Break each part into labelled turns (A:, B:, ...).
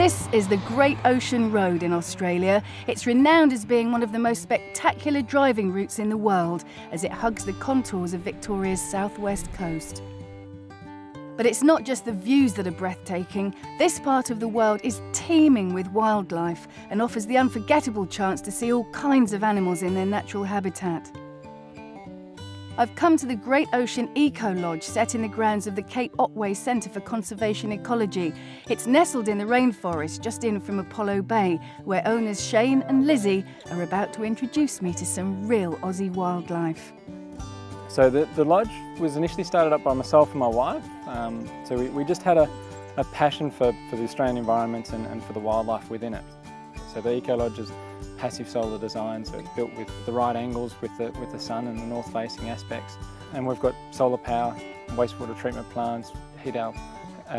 A: This is the Great Ocean Road in Australia. It's renowned as being one of the most spectacular driving routes in the world, as it hugs the contours of Victoria's southwest coast. But it's not just the views that are breathtaking. This part of the world is teeming with wildlife and offers the unforgettable chance to see all kinds of animals in their natural habitat. I've come to the Great Ocean Eco Lodge set in the grounds of the Cape Otway Centre for Conservation Ecology. It's nestled in the rainforest just in from Apollo Bay, where owners Shane and Lizzie are about to introduce me to some real Aussie wildlife.
B: So the lodge was initially started up by myself and my wife. So we just had a passion for the Australian environment and for the wildlife within it. So the Eco Lodge is passive solar design, so it's built with the right angles with the sun and the north facing aspects. And we've got solar power, wastewater treatment plants, heat our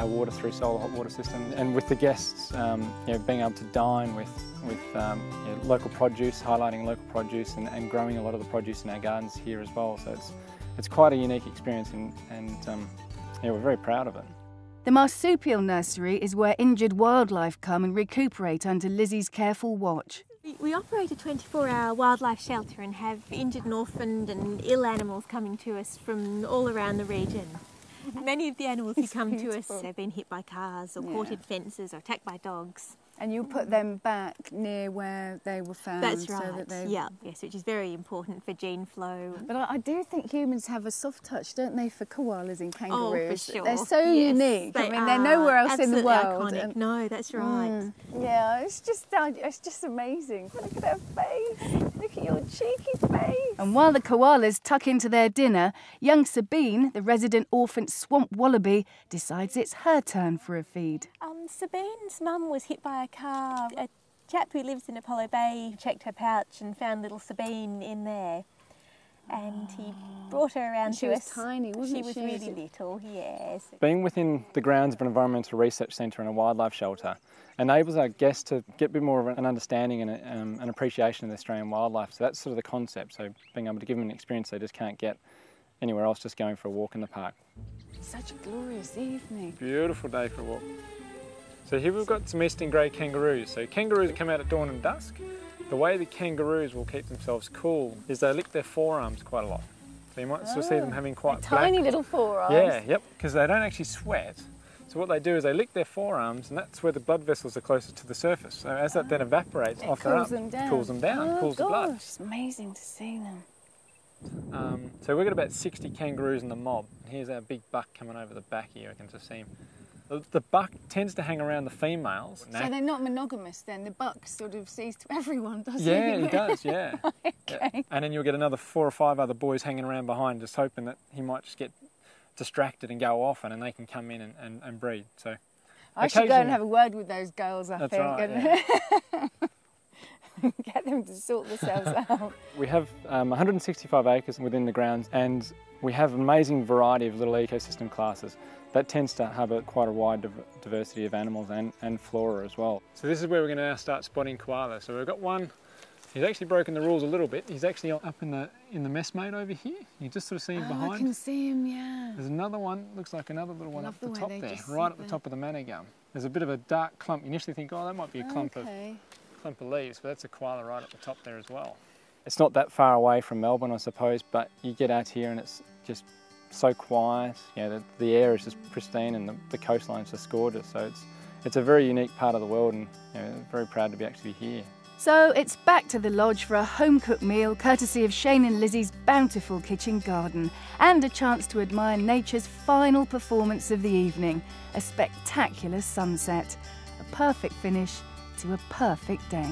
B: water through solar hot water systems. And with the guests, being able to dine with local produce, highlighting local produce and growing a lot of the produce in our gardens here as well. So it's quite a unique experience and we're very proud of it.
A: The Marsupial Nursery is where injured wildlife come and recuperate under Lizzie's careful watch.
C: We operate a 24-hour wildlife shelter and have injured and orphaned and ill animals coming to us from all around the region. Many of the animals who come to us have been hit by cars or caught in fences or attacked by dogs.
D: And you put them back near where they were found.
C: That's right,
D: so that
C: yes, which is very important for gene flow.
D: But I do think humans have a soft touch, don't they, for koalas and kangaroos?
C: Oh, for sure.
D: They're so unique. I mean, they're nowhere else in the world.
C: Iconic. No, that's right.
D: Yeah, it's just amazing. Look at her face. Look at your cheeky face.
A: And while the koalas tuck into their dinner, young Sabine, the resident orphan swamp wallaby, decides it's her turn for a feed.
C: Sabine's mum was hit by a car. A chap who lives in Apollo Bay checked her pouch and found little Sabine in there. And he brought her around to us.
D: She was tiny, wasn't she?
C: She was really little, yes.
B: Being within the grounds of an environmental research centre and a wildlife shelter enables our guests to get a bit more of an understanding and an appreciation of the Australian wildlife. So that's sort of the concept. So being able to give them an experience they just can't get anywhere else, just going for a walk in the park.
D: Such a glorious evening.
B: Beautiful day for a walk. So here we've got some eastern grey kangaroos. So kangaroos come out at dawn and dusk. The way the kangaroos will keep themselves cool is they lick their forearms quite a lot. So you might still see them having quite
D: tiny little forearms.
B: Yeah, yep, because they don't actually sweat. So what they do is they lick their forearms, and that's where the blood vessels are closest to the surface. So as that then evaporates off their arms, it cools them down, cools the blood.
D: It's amazing to see them.
B: So we've got about 60 kangaroos in the mob. Here's our big buck coming over the back here, I can just see him. The buck tends to hang around the females.
D: So they're not monogamous then? The buck sort of sees to everyone, doesn't he?
B: Yeah, he does, yeah.
D: Okay.
B: Yeah. And then you'll get another 4 or 5 other boys hanging around behind, just hoping that he might just get distracted and go off, and then they can come in and breed. So
D: I should go and have a word with those girls, I think.
B: Right, yeah.
D: Get them to sort themselves out.
B: We have 165 acres within the grounds, and we have an amazing variety of little ecosystem classes. That tends to have quite a wide diversity of animals and flora as well. So this is where we're going to now start spotting koalas. So we've got one, he's actually broken the rules a little bit. He's actually up in the messmate over here. You just sort of see him behind.
D: I can see him, yeah.
B: There's another one, looks like another little one up the top there, right at the top of the manna gum. There's a bit of a dark clump. You initially think, oh, that might be a clump of leaves, but that's a koala right at the top there as well. It's not that far away from Melbourne, I suppose, but you get out here and it's just so quiet. The air is just pristine and the coastline's just gorgeous. So it's a very unique part of the world, and very proud to be actually here.
A: So it's back to the lodge for a home-cooked meal courtesy of Shane and Lizzie's bountiful kitchen garden, and a chance to admire nature's final performance of the evening, a spectacular sunset, a perfect finish to a perfect day.